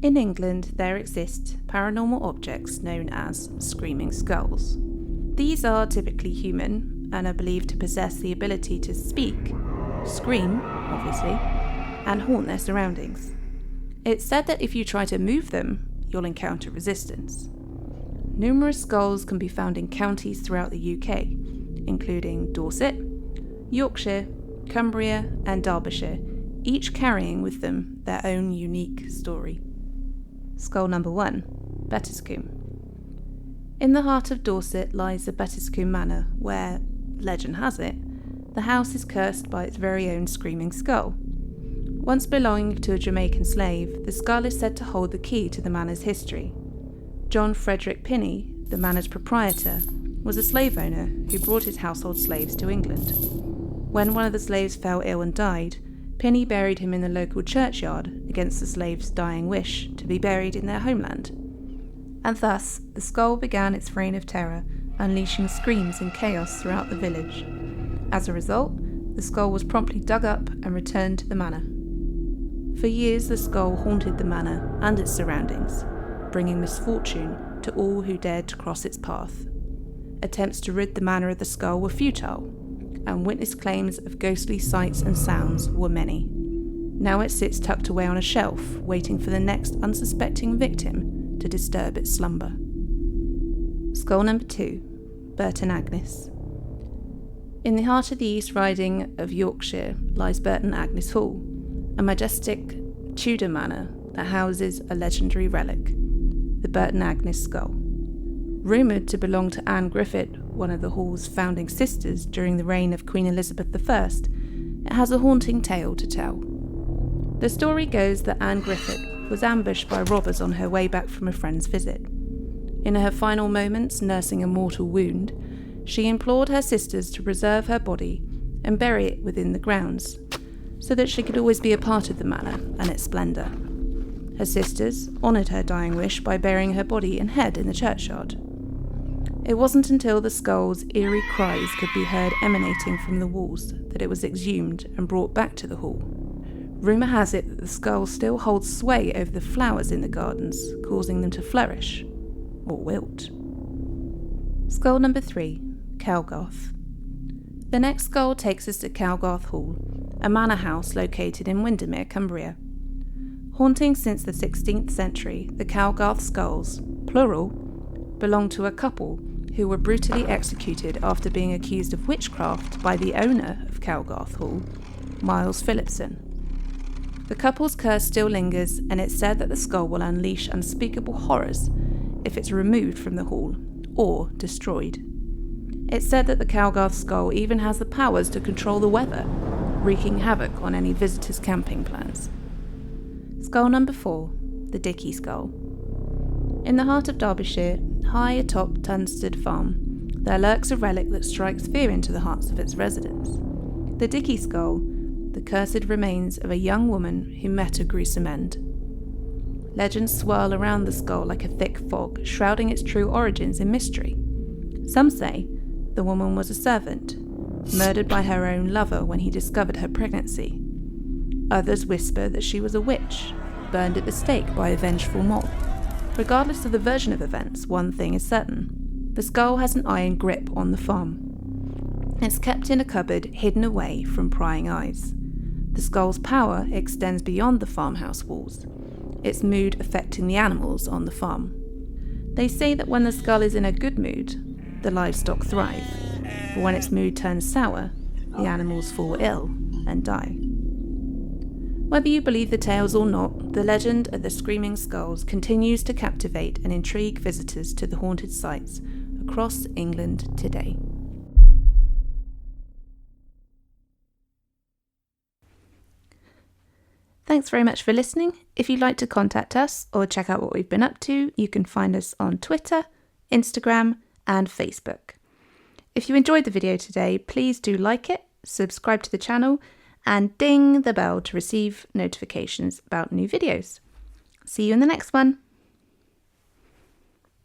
In England, there exist paranormal objects known as screaming skulls. These are typically human and are believed to possess the ability to speak, scream, obviously, and haunt their surroundings. It's said that if you try to move them, you'll encounter resistance. Numerous skulls can be found in counties throughout the UK, including Dorset, Yorkshire, Cumbria, and Derbyshire, each carrying with them their own unique story. Skull number 1, Bettiscombe. In the heart of Dorset lies the Bettiscombe Manor, where, legend has it, the house is cursed by its very own screaming skull. Once belonging to a Jamaican slave, the skull is said to hold the key to the manor's history. John Frederick Pinney, the manor's proprietor, was a slave owner who brought his household slaves to England. When one of the slaves fell ill and died, Pinney buried him in the local churchyard against the slave's dying wish to be buried in their homeland. And thus, the skull began its reign of terror, unleashing screams and chaos throughout the village. As a result, the skull was promptly dug up and returned to the manor. For years, the skull haunted the manor and its surroundings, bringing misfortune to all who dared to cross its path. Attempts to rid the manor of the skull were futile, and witness claims of ghostly sights and sounds were many. Now it sits tucked away on a shelf, waiting for the next unsuspecting victim to disturb its slumber. Skull number 2, Burton Agnes. In the heart of the East Riding of Yorkshire lies Burton Agnes Hall, a majestic Tudor manor that houses a legendary relic, the Burton Agnes skull. Rumoured to belong to Anne Griffith, one of the Hall's founding sisters during the reign of Queen Elizabeth I, it has a haunting tale to tell. The story goes that Anne Griffith was ambushed by robbers on her way back from a friend's visit. In her final moments, nursing a mortal wound, she implored her sisters to preserve her body and bury it within the grounds, so that she could always be a part of the manor and its splendour. Her sisters honoured her dying wish by burying her body and head in the churchyard. It wasn't until the skull's eerie cries could be heard emanating from the walls that it was exhumed and brought back to the hall. Rumour has it that the skull still holds sway over the flowers in the gardens, causing them to flourish, or wilt. Skull number 3, Calgarth. The next skull takes us to Calgarth Hall, a manor house located in Windermere, Cumbria. Haunting since the 16th century, the Calgarth skulls, plural, belong to a couple who were brutally executed after being accused of witchcraft by the owner of Calgarth Hall, Miles Phillipson. The couple's curse still lingers, and it's said that the skull will unleash unspeakable horrors if it's removed from the hall or destroyed. It's said that the Calgarth skull even has the powers to control the weather, wreaking havoc on any visitors' camping plans. Skull number 4, the Dickey skull. In the heart of Derbyshire, high atop Tunstead Farm, there lurks a relic that strikes fear into the hearts of its residents. The Dickey skull, the cursed remains of a young woman who met a gruesome end. Legends swirl around the skull like a thick fog, shrouding its true origins in mystery. Some say the woman was a servant, murdered by her own lover when he discovered her pregnancy. Others whisper that she was a witch, burned at the stake by a vengeful mob. Regardless of the version of events, one thing is certain. The skull has an iron grip on the farm. It's kept in a cupboard hidden away from prying eyes. The skull's power extends beyond the farmhouse walls, its mood affecting the animals on the farm. They say that when the skull is in a good mood, the livestock thrive, but when its mood turns sour, the animals fall ill and die. Whether you believe the tales or not, the legend of the Screaming Skulls continues to captivate and intrigue visitors to the haunted sites across England today. Thanks very much for listening. If you'd like to contact us or check out what we've been up to, you can find us on Twitter, Instagram, and Facebook. If you enjoyed the video today, please do like it, subscribe to the channel, and ding the bell to receive notifications about new videos. See you in the next one.